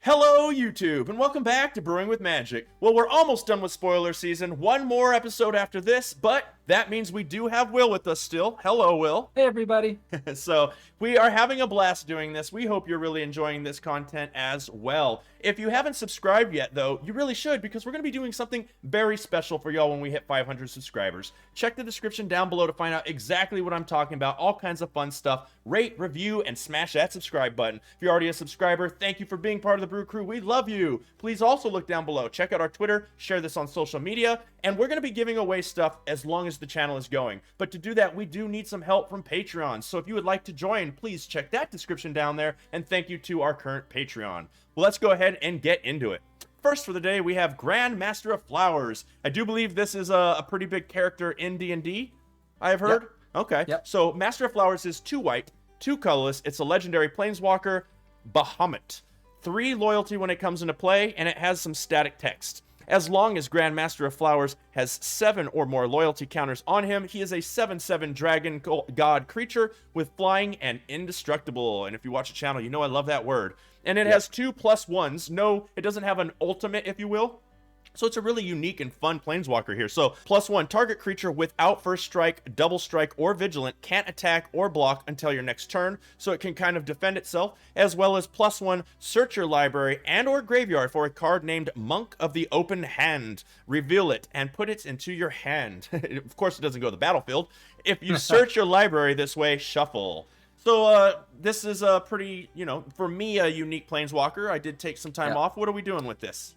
Hello, YouTube, and welcome back to Brewing with Magic. Well, we're almost done with spoiler season. One more episode after this, but that means we do have Will with us still. Hello, Will. Hey, everybody. So, we are having a blast doing this. We hope you're really enjoying this content as well. If you haven't subscribed yet, though, you really should, because we're going to be doing something very special for y'all when we hit 500 subscribers. Check the description down below to find out exactly what I'm talking about. All kinds of fun stuff. Rate, review, and smash that subscribe button. If you're already a subscriber, thank you for being part of the Brew Crew. We love you. Please also look down below. Check out our Twitter, share this on social media, and we're going to be giving away stuff as long as the channel is going. But to do that, we do need some help from Patreon. So if you would like to join, please check that description down there. And thank you to our current Patreon. Well, let's go ahead and get into it. First for the day, we have Grand Master of Flowers. I do believe this is a pretty big character in D&D, I have heard. Yep. Okay. Yep. So Master of Flowers is 2 white, 2 colorless. It's a legendary Planeswalker, Bahamut. 3 loyalty when it comes into play, and it has some static text. As long as Grand Master of Flowers has 7 or more loyalty counters on him, he is a 7/7 dragon god creature with flying and indestructible. And if you watch the channel, you know I love that word. And it has 2+1s. No, it doesn't have an ultimate, if you will. So it's a really unique and fun Planeswalker here. So, +1, target creature without first strike, double strike, or vigilant can't attack or block until your next turn, so it can kind of defend itself, as well as +1, search your library and or graveyard for a card named Monk of the Open Hand. Reveal it and put it into your hand. Of course, it doesn't go to the battlefield. If you search your library this way, shuffle. So, this is a pretty, for me, a unique Planeswalker. I did take some time off. What are we doing with this?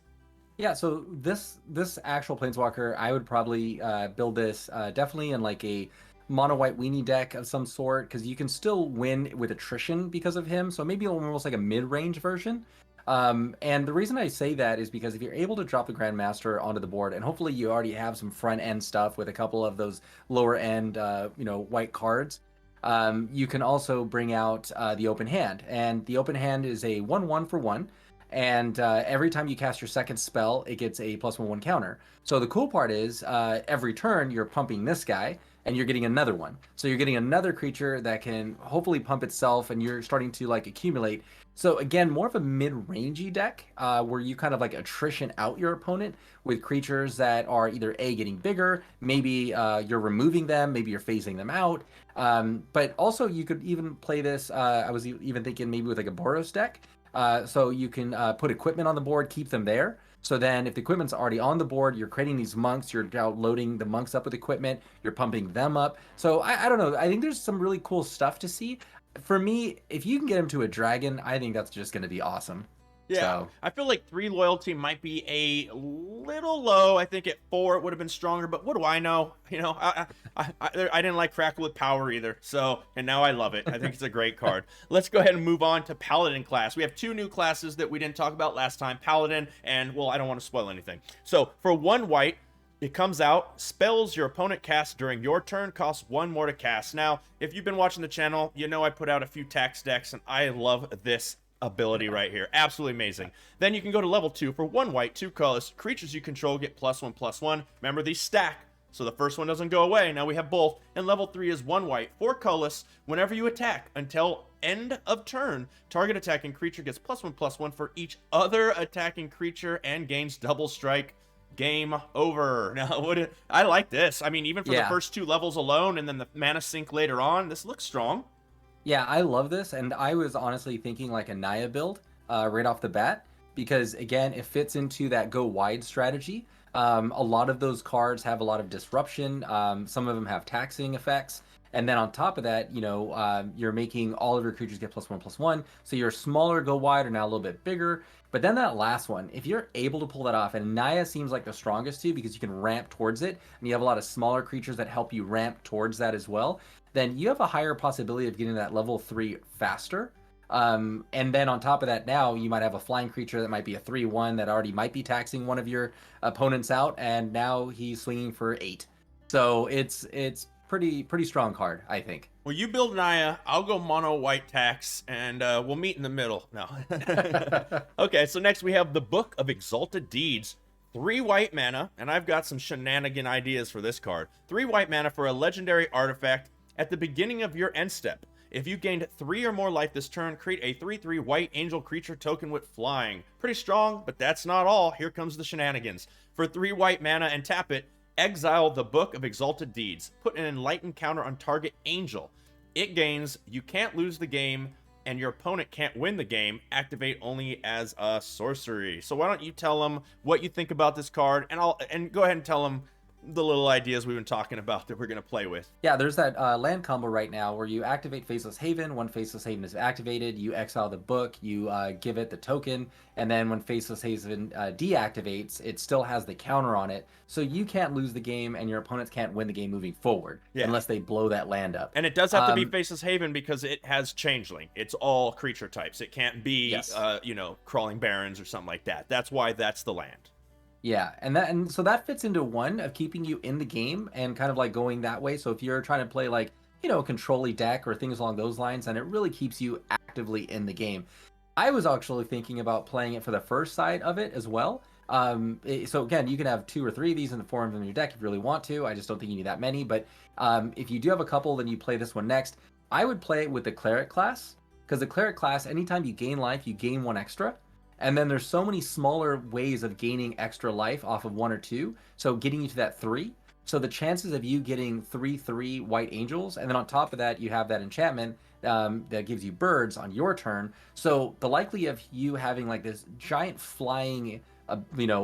Yeah, so this actual Planeswalker, I would probably build this definitely in like a mono white weenie deck of some sort, because you can still win with attrition because of him. So maybe almost like a mid-range version. And the reason I say that is because if you're able to drop the Grandmaster onto the board, and hopefully you already have some front end stuff with a couple of those lower end, white cards. You can also bring out the Open Hand, and the Open Hand is a 1/1 for 1. And every time you cast your second spell, it gets a +1/1 counter. So the cool part is every turn you're pumping this guy and you're getting another one. So you're getting another creature that can hopefully pump itself, and you're starting to like accumulate. So again, more of a mid-rangey deck where you kind of like attrition out your opponent with creatures that are either A, getting bigger, maybe you're removing them, maybe you're phasing them out. But also you could even play this, I was even thinking maybe with like a Boros deck. So you can put equipment on the board, keep them there. So then if the equipment's already on the board, you're creating these monks, you're now loading the monks up with equipment, you're pumping them up. So I don't know. I think there's some really cool stuff to see. For me, if you can get him to a dragon, I think that's just going to be awesome. Yeah, so. I feel like 3 loyalty might be a little low. I think at 4 it would have been stronger, but what do I know? I didn't like Crackle with Power either, and now I love it. I think it's a great card. Let's go ahead and move on to Paladin class. We have 2 new classes that we didn't talk about last time, Paladin, and, well, I don't want to spoil anything. So, for 1 white, it comes out, spells your opponent casts during your turn, costs 1 more to cast. Now, if you've been watching the channel, you know I put out a few tax decks, and I love this ability right here. Absolutely amazing. Then you can go to level 2 for 1 white, 2 colorless. Creatures you control get +1/+1. Remember, these stack, so the first one doesn't go away. Now we have both. And level 3 is 1 white, 4 colorless. Whenever you attack until end of turn, target attacking creature gets +1/+1 for each other attacking creature and gains double strike. Game over. Now, I like this. I mean, even for the first 2 levels alone, and then the mana sink later on, this looks strong. Yeah, I love this, and I was honestly thinking like a Naya build right off the bat, because again, it fits into that go wide strategy. A lot of those cards have a lot of disruption. Some of them have taxing effects, and then on top of that, you're making all of your creatures get +1/+1. So your smaller go wide are now a little bit bigger. But then that last one, if you're able to pull that off, and Naya seems like the strongest too, because you can ramp towards it, and you have a lot of smaller creatures that help you ramp towards that as well, then you have a higher possibility of getting that level 3 faster. And then on top of that, now you might have a flying creature that might be a 3/1 that already might be taxing one of your opponents out, and now he's swinging for 8. So it's pretty strong card, I think. Well, you build Naya, I'll go mono white tax, and we'll meet in the middle. No. Okay, so next we have the Book of Exalted Deeds. 3 white mana, and I've got some shenanigan ideas for this card. 3 white mana for a legendary artifact. At the beginning of your end step, If you gained 3 or more life this turn, create a 3/3 white angel creature token with flying. Pretty strong, but that's not all. Here comes the shenanigans. For 3 white mana and tap it, exile the Book of Exalted Deeds. Put an enlightened counter on target angel. It gains, you can't lose the game, and your opponent can't win the game. Activate only as a sorcery. So why don't you tell them what you think about this card, and go ahead and tell them the little ideas we've been talking about that we're going to play with. Yeah, there's that land combo right now where you activate Faceless Haven. When Faceless Haven is activated, you exile the book, you give it the token, and then when Faceless Haven deactivates, it still has the counter on it. So you can't lose the game, and your opponents can't win the game moving forward unless they blow that land up. And it does have to be Faceless Haven because it has Changeling. It's all creature types. It can't be, Crawling Barrens or something like that. That's why that's the land. Yeah, and so that fits into one of keeping you in the game and kind of like going that way. So if you're trying to play like, a control-y deck or things along those lines, then it really keeps you actively in the game. I was actually thinking about playing it for the first side of it as well. So again, you can have 2 or 3 of these in the form of your deck if you really want to. I just don't think you need that many. But if you do have a couple, then you play this one next. I would play it with the Cleric class, because the Cleric class, anytime you gain life, you gain 1 extra. And then there's so many smaller ways of gaining extra life off of 1 or 2. So getting you to that 3. So the chances of you getting 3/3 white angels, and then on top of that, you have that enchantment that gives you birds on your turn. So the likelihood of you having like this giant flying,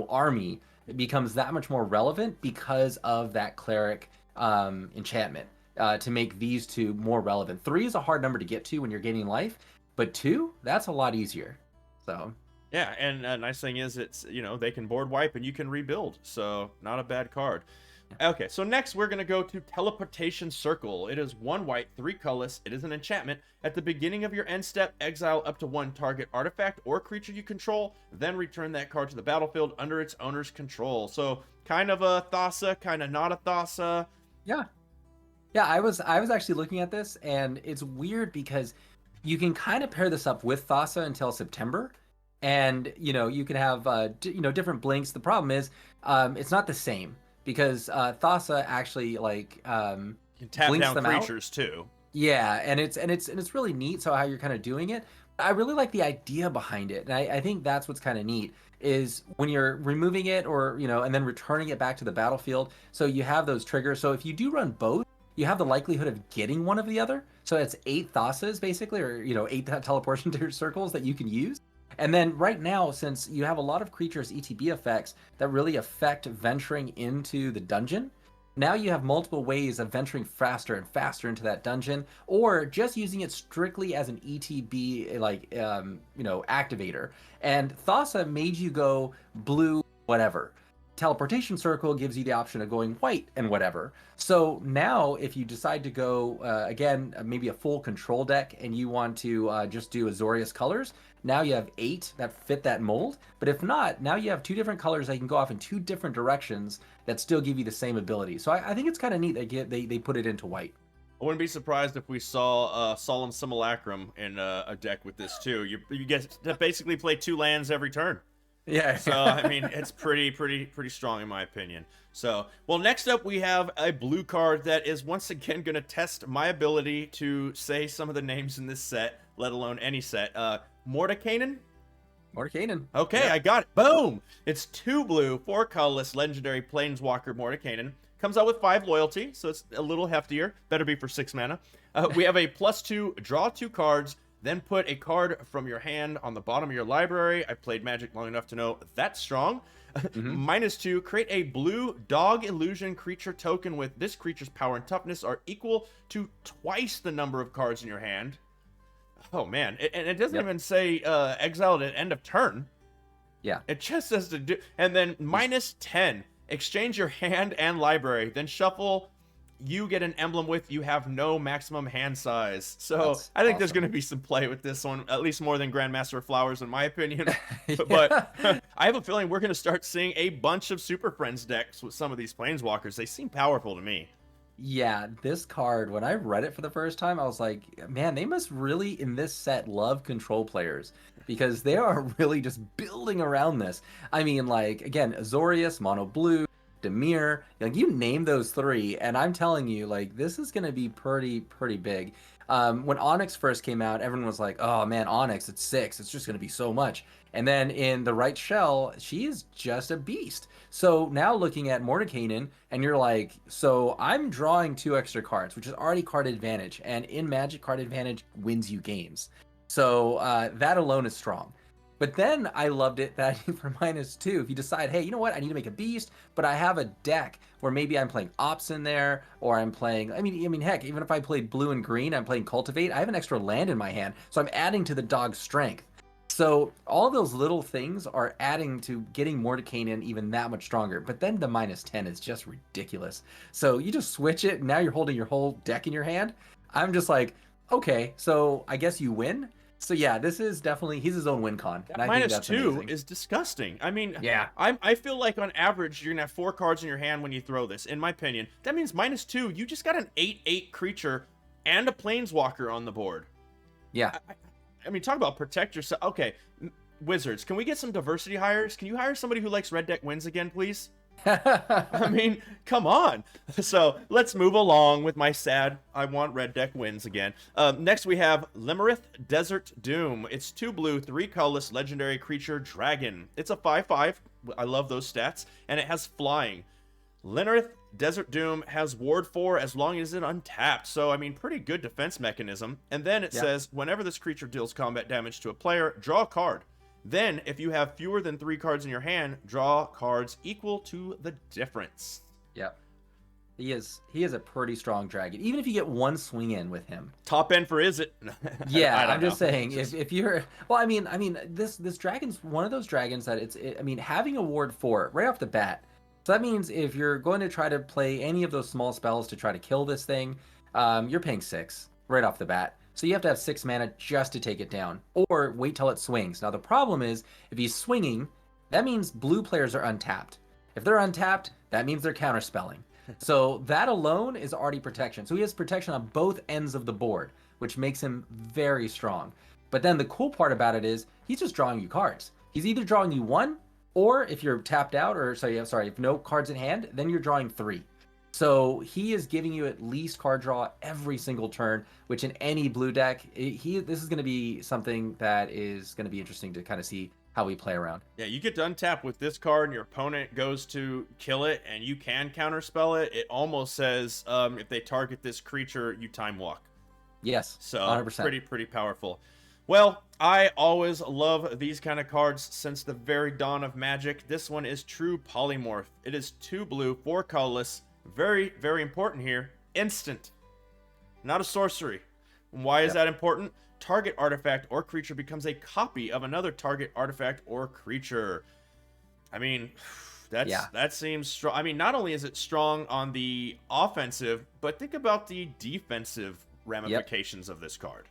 army becomes that much more relevant because of that cleric enchantment to make these 2 more relevant. 3 is a hard number to get to when you're gaining life, but 2, that's a lot easier. So. Yeah, and a nice thing is it's, they can board wipe and you can rebuild. So not a bad card. Okay, so next we're going to go to Teleportation Circle. It is 1 white, 3 colorless. It is an enchantment. At the beginning of your end step, exile up to 1 target artifact or creature you control, then return that card to the battlefield under its owner's control. So kind of a Thassa, kind of not a Thassa. Yeah. Yeah, I was actually looking at this, and it's weird because you can kind of pair this up with Thassa until September. And, you can have, different blinks. The problem is it's not the same because Thassa actually, you can tap blinks down them creatures out. too. Yeah, and it's really neat. So how you're kind of doing it. I really like the idea behind it. And I think that's what's kind of neat is when you're removing it or, and then returning it back to the battlefield. So you have those triggers. So if you do run both, you have the likelihood of getting one of the other. So it's 8 Thassas basically, or, 8 teleportation circles that you can use. And then right now, since you have a lot of creatures ETB effects that really affect venturing into the dungeon, now you have multiple ways of venturing faster and faster into that dungeon, or just using it strictly as an ETB, activator. And Thassa made you go blue, whatever. Teleportation Circle gives you the option of going white and whatever. So now if you decide to go, maybe a full control deck and you want to just do Azorius colors, now you have 8 that fit that mold. But if not, now you have 2 different colors that can go off in 2 different directions that still give you the same ability. So I think it's kind of neat they put it into white. I wouldn't be surprised if we saw Solemn Simulacrum in a deck with this too. You get to basically play 2 lands every turn. Yeah. So, I mean, it's pretty strong in my opinion. So, well, next up we have a blue card that is once again going to test my ability to say some of the names in this set, let alone any set. Mordenkainen? Mordenkainen. Okay, yeah. I got it. Boom! It's 2 blue, 4 colorless, legendary Planeswalker Mordenkainen. Comes out with 5 loyalty, so it's a little heftier. Better be for 6 mana. We have a +2, draw 2 cards, then put a card from your hand on the bottom of your library. I played Magic long enough to know that's strong. Mm-hmm. -2, create a blue dog illusion creature token with this creature's power and toughness are equal to twice the number of cards in your hand. Oh, man. And it doesn't even say exiled at end of turn. Yeah. It just says to do... And then -10, exchange your hand and library, then shuffle... You get an emblem with you have no maximum hand size. So that's I think awesome. There's going to be some play with this one, at least more than Grandmaster Flowers in my opinion. But I have a feeling we're going to start seeing a bunch of Super Friends decks with some of these Planeswalkers. They seem powerful to me. Yeah, this card, when I read it for the first time, I was like, man, they must really, in this set, love control players. Because they are really just building around this. I mean, like, again, Azorius, mono blue, Dimir. Like, you name those three, and I'm telling you, like, this is gonna be pretty big. When Onyx first came out, everyone was like, "Oh man, Onyx, it's 6. It's just gonna be so much." And then in the right shell, she is just a beast. So now looking at Mordenkainen, and you're like, so I'm drawing 2 extra cards, which is already card advantage, and in Magic, card advantage wins you games. So that alone is strong. But then I loved it that for -2, if you decide, hey, you know what, I need to make a beast, but I have a deck where maybe I'm playing Ops in there, or I'm playing, I mean, heck, even if I played blue and green, I'm playing Cultivate, I have an extra land in my hand, so I'm adding to the dog's strength. So all those little things are adding to getting Mordenkainen even that much stronger. But then the -10 is just ridiculous. So you just switch it, and now you're holding your whole deck in your hand. I'm just like, okay, so I guess you win. So yeah, this is definitely, he's his own win con. And I think that's -2 amazing. is disgusting. I mean, Yeah. I feel like on average you're gonna have 4 cards in your hand when you throw this. In my opinion, that means -2. You just got an 8/8 creature and a planeswalker on the board. Yeah. I mean, talk about protect yourself. Okay, Wizards, can we get some diversity hires? Can you hire somebody who likes red deck wins again, please? I mean, come on. So let's move along with my sad, I want red deck wins again. Next we have Limerith Desert Doom. It's 2 blue, 3 colorless legendary creature dragon. It's a 5/5. I love those stats. And it has flying. Limerith Desert Doom has Ward 4 as long as it's untapped. So, I mean, pretty good defense mechanism. And then it says, whenever this creature deals combat damage to a player, draw a card. Then, if you have fewer than 3 cards in your hand, draw cards equal to the difference. Yep. He is a pretty strong dragon. Even if you get one swing in with him. Top end for is it? Yeah, I don't I'm just know. saying, if you're, well, I mean, this dragon's one of those dragons that I mean, having a Ward 4 right off the bat. So that means if you're going to try to play any of those small spells to try to kill this thing, you're paying 6 right off the bat. So you have to have 6 mana just to take it down, or wait till it swings. Now the problem is, if he's swinging, that means blue players are untapped. If they're untapped, that means they're counterspelling. So that alone is already protection. So he has protection on both ends of the board, which makes him very strong. But then the cool part about it is, he's just drawing you cards. He's either drawing you 1, or if you're tapped out, or if no cards in hand, then you're drawing 3. So he is giving you at least card draw every single turn, which in any blue deck, this is going to be something that is going to be interesting to kind of see how we play around. Yeah, you get to untap with this card, and your opponent goes to kill it, and you can counterspell it. It almost says if they target this creature, you time walk. Yes, so 100%. pretty powerful. Well, I always love these kind of cards since the very dawn of Magic. This one is True Polymorph. It is 2 blue, 4 colorless. Very, very important here. Instant. Not a sorcery. Why is that important? Target artifact or creature becomes a copy of another target artifact or creature. I mean, that seems strong. I mean, not only is it strong on the offensive, but think about the defensive ramifications of this card.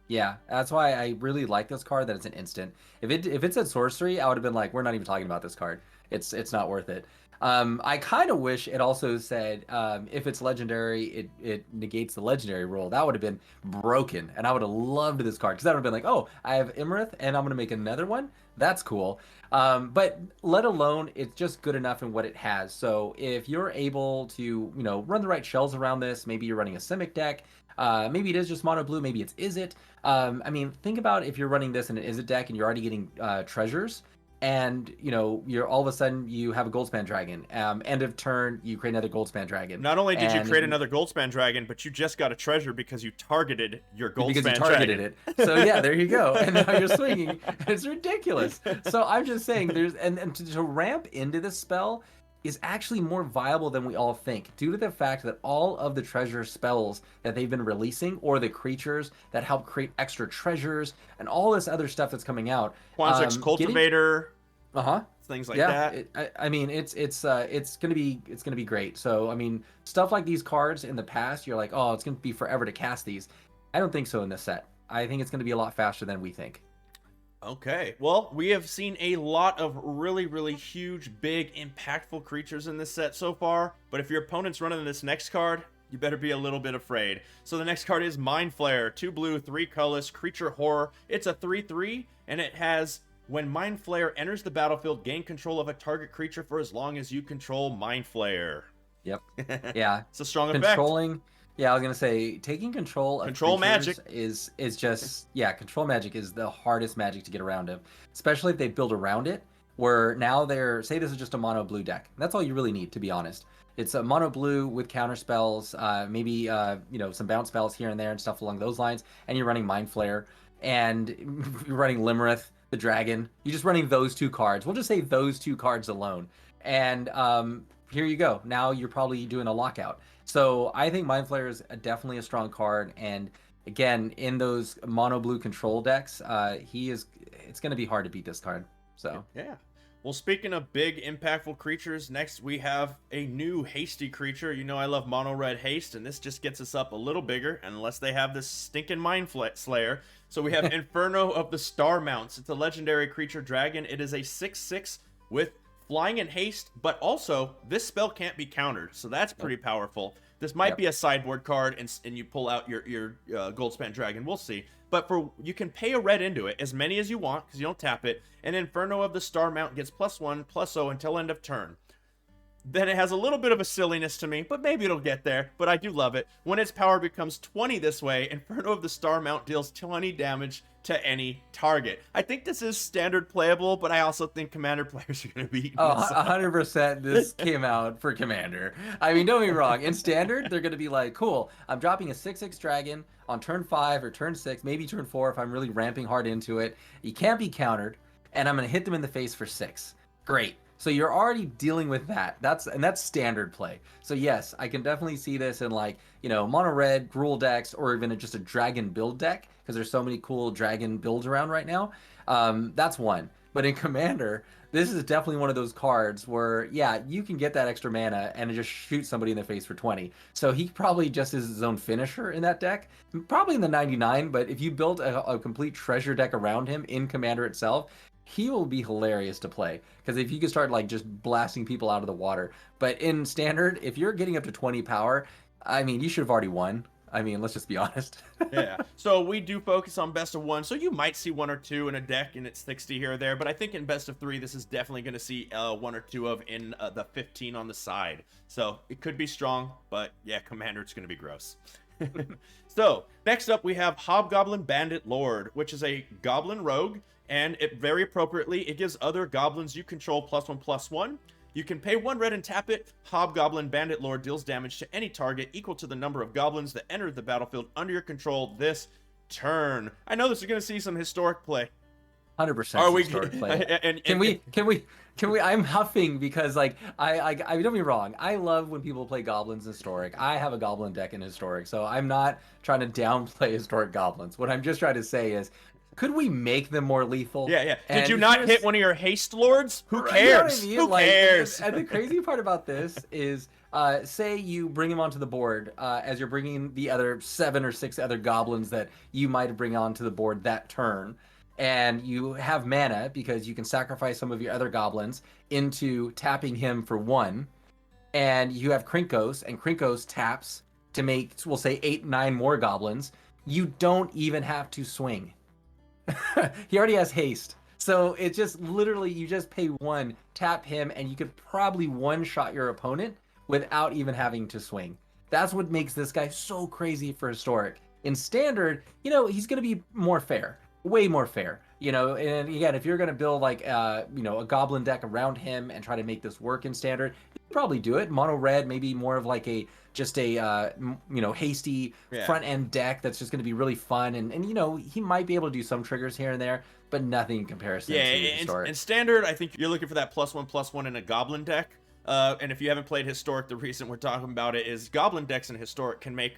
Yeah, that's why I really like this card, that it's an instant. If it said sorcery, I would have been like, we're not even talking about this card. It's not worth it. I kind of wish it also said if it's legendary, it negates the legendary rule. That would have been broken, and I would have loved this card, because that would have been like, oh, I have Imerith, and I'm going to make another one? That's cool. But let alone, it's just good enough in what it has. So if you're able to, run the right shells around this, maybe you're running a Simic deck, maybe it is just mono blue, maybe it's Izzet. I mean, think about if you're running this in an Izzet deck and you're already getting treasures, and you're all of a sudden you have a Goldspan Dragon. End of turn, you create another Goldspan Dragon. Not only did you create another Goldspan Dragon, but you just got a treasure because you targeted your Goldspan Dragon. It. So yeah, there you go. And now you're swinging. It's ridiculous. So I'm just saying, and to ramp into this spell is actually more viable than we all think, due to the fact that all of the treasure spells that they've been releasing, or the creatures that help create extra treasures, and all this other stuff that's coming out. Quanzix Cultivator. Things like that. I mean, it's gonna be great. So I mean, stuff like these cards in the past, you're like, oh, it's gonna be forever to cast these. I don't think so in this set. I think it's gonna be a lot faster than we think. Okay, well, we have seen a lot of really, really huge, big, impactful creatures in this set so far, but if your opponent's running this next card, you better be a little bit afraid. So the next card is Mind Flare, 2 blue, 3 colorless, creature horror. It's a 3/3, and it has When Mind Flayer enters the battlefield, gain control of a target creature for as long as you control Mind Flayer. Yep. Yeah. It's a strong effect. Controlling. Yeah, I was gonna say taking control of Control creatures magic. is just control magic is the hardest magic to get around of, especially if they build around it. Where now they're say this is just a mono blue deck. That's all you really need, to be honest. It's a mono blue with counter spells, maybe some bounce spells here and there and stuff along those lines, and you're running Mind Flayer, and you're running Limerith, the dragon. You're just running those two cards. We'll just say those two cards alone, and here you go. Now you're probably doing a lockout. So I think Mind Flayer is definitely a strong card, and again, in those mono blue control decks, it's going to be hard to beat this card. So yeah. Well, speaking of big, impactful creatures, next we have a new hasty creature. You know I love mono red haste, and this just gets us up a little bigger, unless they have this stinking Mind Slayer. So we have Inferno of the Star Mounts. It's a legendary creature dragon. It is a 6/6 with flying and haste, but also this spell can't be countered, so that's pretty powerful. This might be a sideboard card, and you pull out your Goldspan Dragon. We'll see. But you can pay a red into it, as many as you want, because you don't tap it, and Inferno of the Star Mount gets +1/+0 until end of turn. Then it has a little bit of a silliness to me, but maybe it'll get there, but I do love it. When its power becomes 20 this way, Inferno of the Star Mount deals 20 damage to any target. I think this is standard playable, but I also think Commander players are going to be... 100% this came out for Commander. I mean, don't get me wrong. In Standard, they're going to be like, cool, I'm dropping a 6/6 dragon on turn 5 or turn 6, maybe turn 4 if I'm really ramping hard into it. You can't be countered, and I'm going to hit them in the face for 6. Great. So you're already dealing with that. That's standard play. So yes, I can definitely see this in mono red Gruul decks, or even just a dragon build deck, because there's so many cool dragon builds around right now. That's one. But in Commander, this is definitely one of those cards where, you can get that extra mana and just shoot somebody in the face for 20. So he probably just is his own finisher in that deck. Probably in the 99, but if you build a complete treasure deck around him in Commander itself, he will be hilarious to play, because if you can start just blasting people out of the water. But in Standard, if you're getting up to 20 power, I mean, you should have already won. I mean, let's just be honest. Yeah. So we do focus on best of 1, so you might see 1 or 2 in a deck, and it's 60 here or there. But I think in best of 3, this is definitely going to see 1 or 2 of in the 15 on the side. So it could be strong, but yeah, Commander, it's going to be gross. So next up, we have Hobgoblin Bandit Lord, which is a Goblin Rogue. And it very appropriately, it gives other goblins you control +1/+1. You can pay 1 red and tap it. Hobgoblin Bandit Lord deals damage to any target equal to the number of goblins that enter the battlefield under your control this turn. I know this is going to see some historic play. 100% Are we historic play. and Can we? I'm huffing because I don't get me wrong. I love when people play goblins in historic. I have a goblin deck in historic, so I'm not trying to downplay historic goblins. What I'm just trying to say is, could we make them more lethal? Yeah. Did you not hit one of your haste lords? Who cares? You know what I mean? Who cares? And the crazy part about this is, say you bring him onto the board as you're bringing the other 7 or 6 other goblins that you might bring onto the board that turn, and you have mana because you can sacrifice some of your other goblins into tapping him for 1, and you have Krinkos, and Krinkos taps to make, we'll say, 8, 9 more goblins. You don't even have to swing. He already has haste. So it just literally, you just pay 1, tap him, and you could probably one-shot your opponent without even having to swing. That's what makes this guy so crazy for historic. In Standard, he's going to be more fair, way more fair. And again, if you're going to build a goblin deck around him and try to make this work in Standard, you can probably do it. Mono red, maybe more of a hasty front end deck that's just going to be really fun, and he might be able to do some triggers here and there, but nothing in comparison to historic. In Standard, I think you're looking for that +1/+1 in a goblin deck. And if you haven't played historic, the reason we're talking about it is goblin decks in historic can make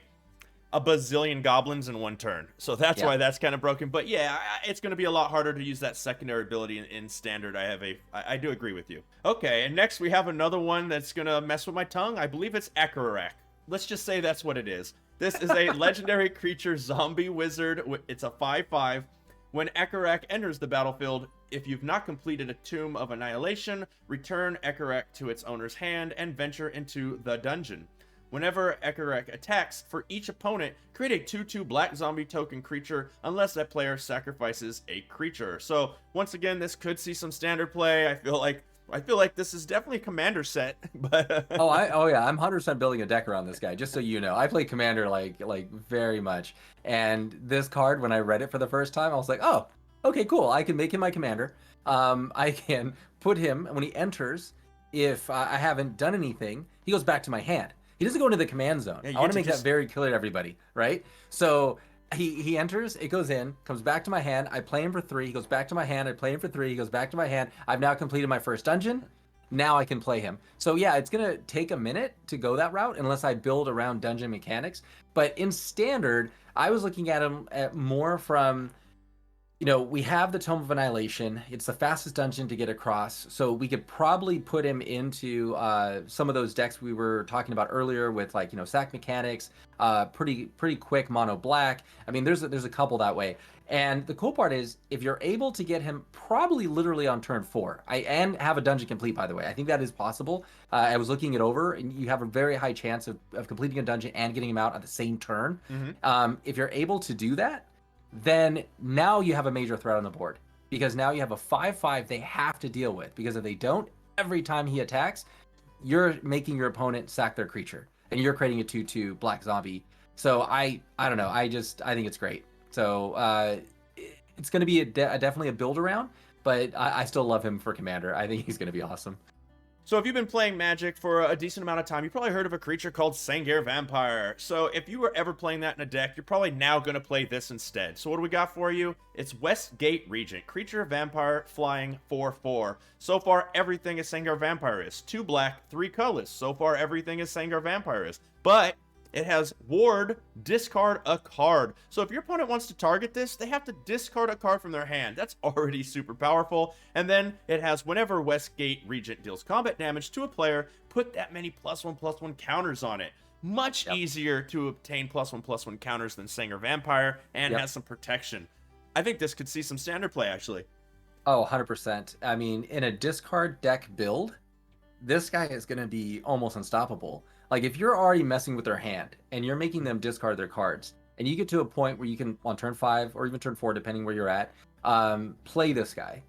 a bazillion goblins in 1 turn. So that's why that's kind of broken. But yeah, it's going to be a lot harder to use that secondary ability in Standard. I do agree with you. Okay, and next we have another one that's going to mess with my tongue. I believe it's AetherHub. Let's just say that's what it is. This is a legendary creature zombie wizard. It's a 5/5. When AetherHub enters the battlefield, if you've not completed a Tomb of Annihilation, return AetherHub to its owner's hand and venture into the dungeon. Whenever Ekerek attacks, for each opponent, create a 2/2 black zombie token creature unless that player sacrifices a creature. So once again, this could see some standard play. I feel like this is definitely a commander set, but Oh yeah, I'm 100% building a deck around this guy. Just so you know, I play commander like very much. And this card, when I read it for the first time, I was like, oh, okay, cool. I can make him my commander. I can put him when he enters. If I haven't done anything, he goes back to my hand. He doesn't go into the command zone. Yeah, I want to make that very clear to everybody, right? So he enters, it goes in, comes back to my hand. I play him for 3. He goes back to my hand. I play him for 3. He goes back to my hand. I've now completed my first dungeon. Now I can play him. So yeah, it's gonna take a minute to go that route unless I build around dungeon mechanics. But in standard, I was looking at him at more from, we have the Tome of Annihilation. It's the fastest dungeon to get across, so we could probably put him into some of those decks we were talking about earlier with sack mechanics, pretty quick mono black. I mean, there's a couple that way. And the cool part is if you're able to get him probably literally on turn 4, and have a dungeon complete, by the way. I think that is possible. I was looking it over, and you have a very high chance of completing a dungeon and getting him out at the same turn. If you're able to do that, then now you have a major threat on the board, because now you have a 5/5 they have to deal with, because if they don't, every time he attacks, you're making your opponent sack their creature, and you're creating a 2/2 black zombie. So I don't know. I think it's great. So it's going to be definitely a build around, but I still love him for commander. I think he's going to be awesome. So if you've been playing Magic for a decent amount of time, you've probably heard of a creature called Sengir Vampire. So if you were ever playing that in a deck, you're probably now going to play this instead. So what do we got for you? It's Westgate Regent. Creature Vampire, flying 4/4. So far, everything is Sengir Vampire is. 2 black, 3 colorless. So far, everything is Sengir Vampire is. But it has ward, discard a card. So if your opponent wants to target this, they have to discard a card from their hand. That's already super powerful. And then it has whenever Westgate Regent deals combat damage to a player, put that many +1/+1 counters on it. Much easier to obtain +1/+1 counters than Sengir Vampire, and has some protection. I think this could see some standard play, actually. Oh, 100%. I mean, in a discard deck build, this guy is going to be almost unstoppable. Like, if you're already messing with their hand and you're making them discard their cards, and you get to a point where you can, on turn 5 or even turn 4, depending where you're at, play this guy.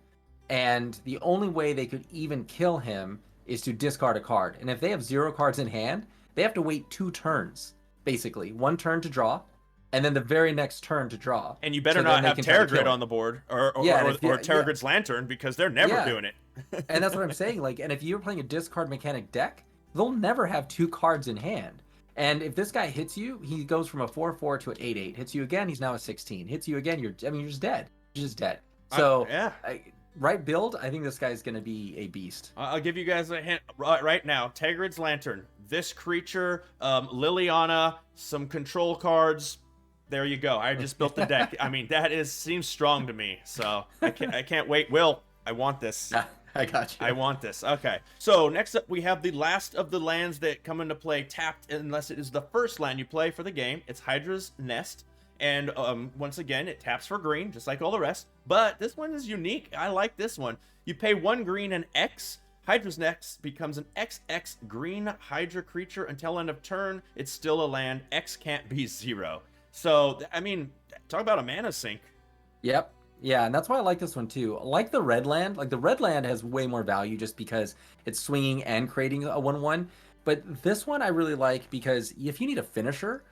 And the only way they could even kill him is to discard a card. And if they have 0 cards in hand, they have to wait 2 turns, basically. 1 turn to draw, and then the very next turn to draw. And you better not have Terragrid on the board, or Terragrid's Lantern, because they're never doing it. And that's what I'm saying. Like, and if you're playing a discard mechanic deck, they'll never have 2 cards in hand. And if this guy hits you, he goes from a 4/4 to an 8/8. Hits you again, he's now a 16. Hits you again, you're just dead. You're just dead. So, right build, I think this guy's going to be a beast. I'll give you guys a hint right now. Terragrid's Lantern. This creature, Liliana, some control cards. There you go. I just built the deck. I mean, seems strong to me. So I can't wait. Will, I want this. I got you. I want this. Okay. So next up, we have the last of the lands that come into play tapped, unless it is the first land you play for the game. It's Hydra's Nest. And once again, it taps for green, just like all the rest. But this one is unique. I like this one. You pay 1 green and X. Hydra's Nest becomes an XX green Hydra creature until end of turn. It's still a land. X can't be 0. So, I mean, talk about a mana sink. Yep. Yeah, and that's why I like this one too. Like the red land, the red land has way more value just because it's swinging and creating a 1/1. But this one I really like because if you need a finisher,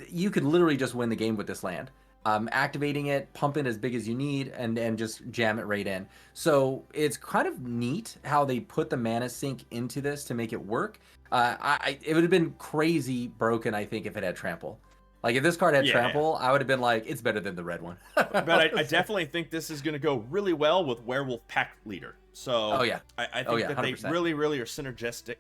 you could literally just win the game with this land. Activating it, pump it as big as you need, and just jam it right in. So it's kind of neat how they put the mana sink into this to make it work. It would have been crazy broken, I think, if it had trample. Like, if this card had trample, I would have been like, it's better than the red one. But I definitely think this is going to go really well with Werewolf Pack Leader. So I think that 100%. They really, really are synergistic.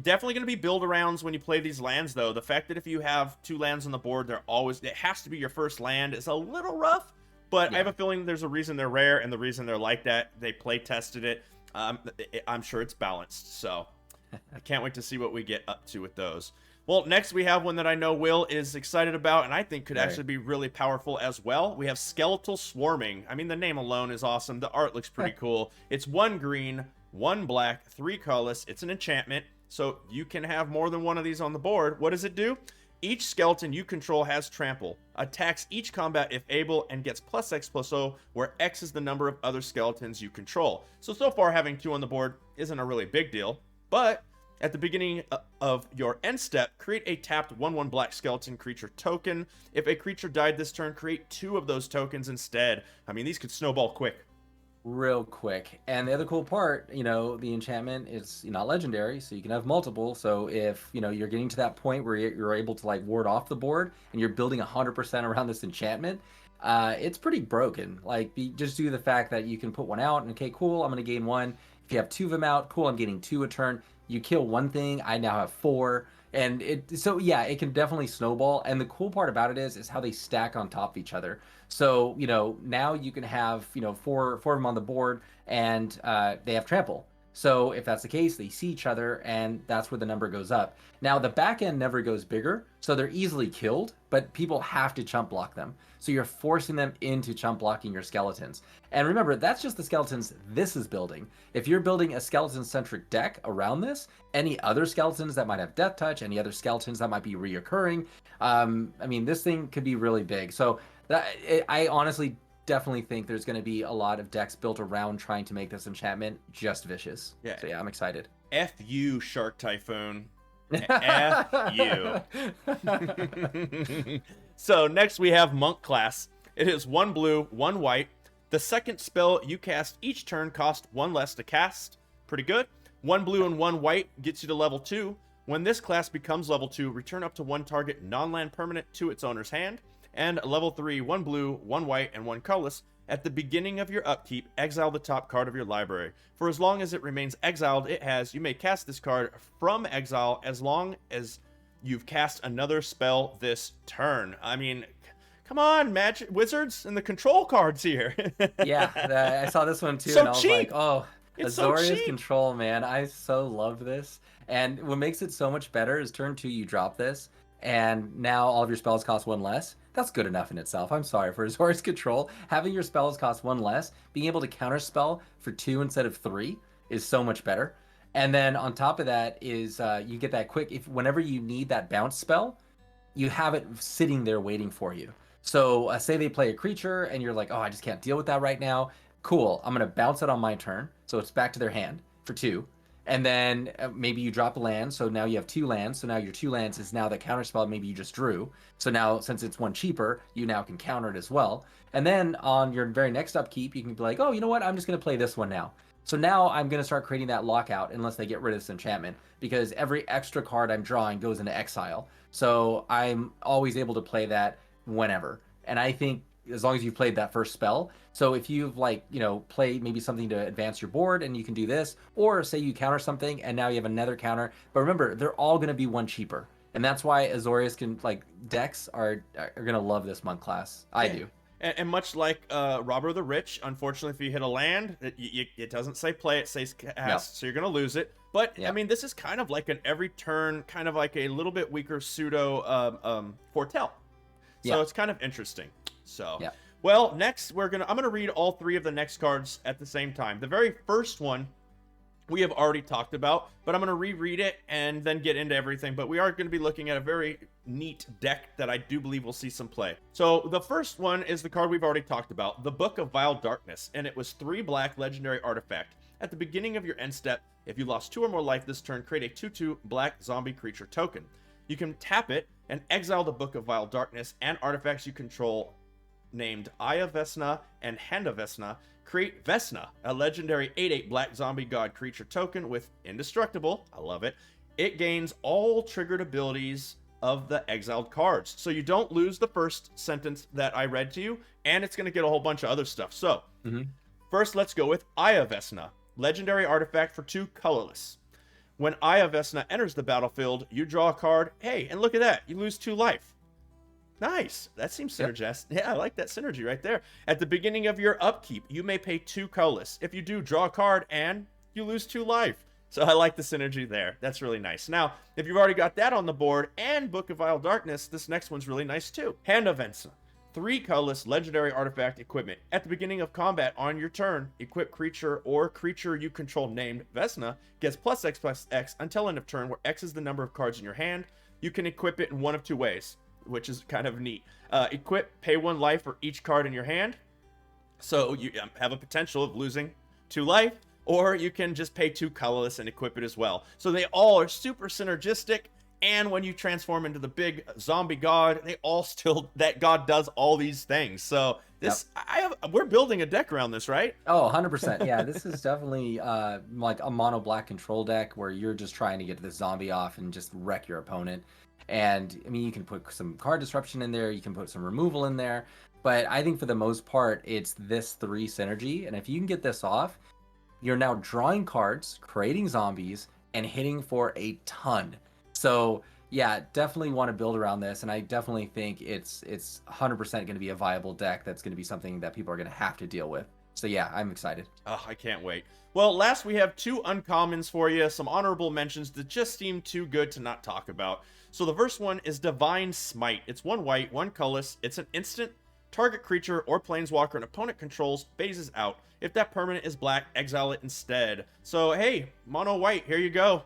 Definitely going to be build arounds when you play these lands, though. The fact that if you have 2 lands on the board, it has to be your first land is a little rough. But I have a feeling there's a reason they're rare, and the reason they're like that, they play tested it. I'm sure it's balanced. So I can't wait to see what we get up to with those. Well, next we have one that I know Will is excited about, and I think could actually be really powerful as well. We have Skeletal Swarming. I mean, the name alone is awesome. The art looks pretty cool. It's 1 green, 1 black, 3 colorless. It's an enchantment. so you can have more than one of these on the board. What does it do? Each skeleton you control has trample, attacks each combat if able, and gets +X/+0, where X is the number of other skeletons you control. So far having 2 on the board isn't a really big deal, but at the beginning of your end step, create a tapped 1/1 black skeleton creature token. If a creature died this turn, create 2 of those tokens instead. I mean, these could snowball quick. Real quick. And the other cool part, the enchantment is not legendary, so you can have multiple. So if, you're getting to that point where you're able to like ward off the board and you're building 100% around this enchantment, it's pretty broken. Like, just due to the fact that you can put one out and, okay, cool, I'm going to gain 1. If you have 2 of them out, cool, I'm getting 2 a turn. You kill one thing, I now have 4. And it can definitely snowball. And the cool part about it is how they stack on top of each other. So, now you can have, 4 of them on the board, and they have trample. So if that's the case, they see each other, and that's where the number goes up. Now, the back end never goes bigger, so they're easily killed, but people have to chump block them. So you're forcing them into chump blocking your skeletons. And remember, that's just the skeletons this is building. If you're building a skeleton-centric deck around this, any other skeletons that might have Death Touch, any other skeletons that might be reoccurring, this thing could be really big. So I honestly definitely think there's going to be a lot of decks built around trying to make this enchantment just vicious. Yeah. So yeah, I'm excited. F you, Shark Typhoon. F you. So next we have Monk class. It is 1 blue, 1 white. The second spell you cast each turn costs 1 less to cast. Pretty good. 1 blue and 1 white gets you to level 2. When this class becomes level 2, return up to 1 target non-land permanent to its owner's hand. And level 3, 1 blue, 1 white, and 1 colorless. At the beginning of your upkeep, exile the top card of your library. For as long as it remains exiled, you may cast this card from exile as long as you've cast another spell this turn. I mean, come on, Magic Wizards and the control cards here. Yeah, I saw this one too, so and I was cheap. like, oh, It's Azorius so cheap. control, man. I so love this. And what makes it so much better is turn 2, you drop this, and now all of your spells cost 1 less. That's good enough in itself. I'm sorry. For Azorius control, having your spells cost 1 less, being able to counterspell for 2 instead of 3 is so much better. And then on top of that is you get that quick, whenever you need that bounce spell, you have it sitting there waiting for you. So say they play a creature and you're like, oh, I just can't deal with that right now. Cool, I'm going to bounce it on my turn. So it's back to their hand for 2. And then maybe you drop a land, so now you have 2 lands. So now your 2 lands is now the counterspell maybe you just drew. So now, since it's 1 cheaper, you now can counter it as well. And then on your very next upkeep, you can be like, oh, you know what? I'm just going to play this one now. So now I'm going to start creating that lockout unless they get rid of this enchantment, because every extra card I'm drawing goes into exile. So I'm always able to play that whenever. And I think as long as you've played that first spell. So if you've played maybe something to advance your board and you can do this, or say you counter something and now you have another counter. But remember, they're all going to be 1 cheaper. And that's why Azorius decks are going to love this Monk class. I do. And much like Robber the Rich, unfortunately, if you hit a land, it doesn't say play, it says cast, so you're going to lose it. But, I mean, this is kind of like an every turn, kind of like a little bit weaker pseudo foretell. So it's kind of interesting. So, well, next I'm going to read all 3 of the next cards at the same time. The very first one we have already talked about, but I'm going to reread it and then get into everything. But we are going to be looking at a very neat deck that I do believe will see some play. So the first one is the card we've already talked about, the Book of Vile Darkness, and it was 3 black legendary artifact. At the beginning of your end step, if you lost 2 or more life this turn, create a 2/2 black zombie creature token. You can tap it and exile the Book of Vile Darkness and artifacts you control named Aya Vesna and Handa Vesna. Create Vesna, a legendary 8/8 black zombie god creature token with indestructible. I love it. It gains all triggered abilities of the exiled cards. So you don't lose the first sentence that I read to you, and it's going to get a whole bunch of other stuff. So, first let's go with Aya Vesna, legendary artifact for 2 colorless. When Aya Vesna enters the battlefield, you draw a card. Hey, and look at that. You lose 2 life. Nice. That seems synergistic. Yeah, I like that synergy right there. At the beginning of your upkeep, you may pay 2 colorless. If you do, draw a card and you lose 2 life. So I like the synergy there. That's really nice. Now, if you've already got that on the board and Book of Vile Darkness, this next one's really nice too. Hand of Ensa. 3 colorless legendary artifact equipment. At the beginning of combat on your turn, equip creature or creature you control named Vesna gets +X until end of turn, where X is the number of cards in your hand. You can equip it in one of 2 ways, which is kind of neat. Equip, pay 1 life for each card in your hand, so you have a potential of losing 2 life, or you can just pay 2 colorless and equip it as well. So they all are super synergistic, and when you transform into the big zombie god, they all still, that god does all these things. So this, we're building a deck around this, right? Oh, 100%. Yeah, this is definitely like a mono black control deck where you're just trying to get this zombie off and just wreck your opponent. And I mean, you can put some card disruption in there, you can put some removal in there, but I think for the most part, it's this 3 synergy. And if you can get this off, you're now drawing cards, creating zombies, and hitting for a ton. So yeah, definitely want to build around this, and I definitely think it's 100% going to be a viable deck that's going to be something that people are going to have to deal with. So yeah, I'm excited. Oh, I can't wait. Well, last we have 2 uncommons for you, some honorable mentions that just seem too good to not talk about. So the first one is Divine Smite. It's 1 white, 1 colorless. It's an instant. Target creature or planeswalker an opponent controls phases out. If that permanent is black, exile it instead. So hey, mono white, here you go.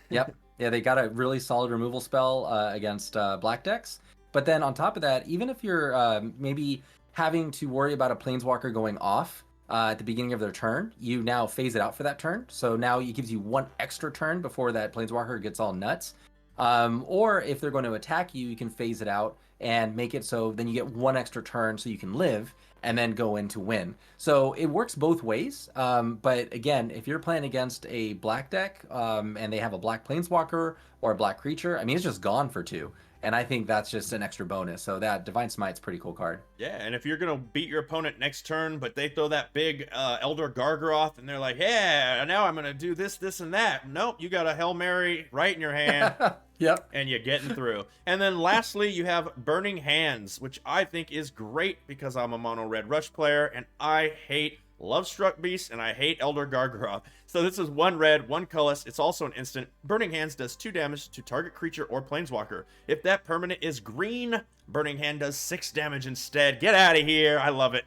Yep. Yeah, they got a really solid removal spell against black decks. But then on top of that, even if you're maybe having to worry about a planeswalker going off at the beginning of their turn, you now phase it out for that turn. So now it gives you 1 extra turn before that planeswalker gets all nuts. Or if they're going to attack you, you can phase it out and make it so then you get 1 extra turn so you can live and then go in to win. So it works both ways. But again, if you're playing against a black deck and they have a black planeswalker or a black creature, I mean, it's just gone for 2. And I think that's just an extra bonus. So that Divine Smite's a pretty cool card. Yeah, and if you're going to beat your opponent next turn, but they throw that big Elder Gargaroth, and they're like, yeah, now I'm going to do this, this, and that. Nope, you got a Hail Mary right in your hand. Yep. And you're getting through. And then lastly, you have Burning Hands, which I think is great because I'm a mono red rush player, and I hate Lovestruck Beast, and I hate Elder Gargaroth. So this is 1 red, 1 colorless. It's also an instant. Burning Hands does 2 damage to target creature or planeswalker. If that permanent is green, Burning Hand does 6 damage instead. Get out of here. I love it.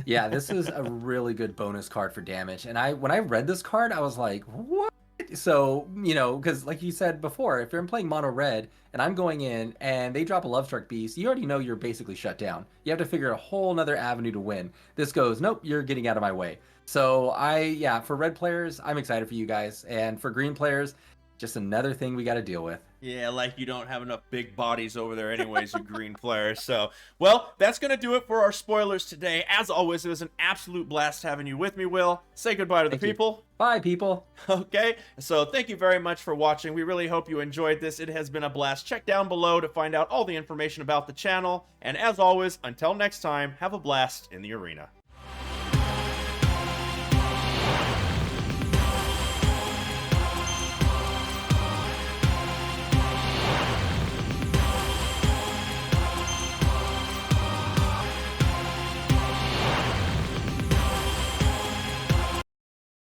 Yeah, this is a really good bonus card for damage. And when I read this card, I was like, what? So, you know, because like you said before, if you're playing mono red and I'm going in and they drop a Lovestruck Beast, you already know you're basically shut down. You have to figure a whole nother avenue to win. This goes, nope, you're getting out of my way. So for red players, I'm excited for you guys. And for green players, just another thing we got to deal with. Yeah, like you don't have enough big bodies over there anyways, you green players. So, well, that's going to do it for our spoilers today. As always, it was an absolute blast having you with me, Will. Say goodbye to the people. Bye, people. Okay, so thank you very much for watching. We really hope you enjoyed this. It has been a blast. Check down below to find out all the information about the channel. And as always, until next time, have a blast in the arena.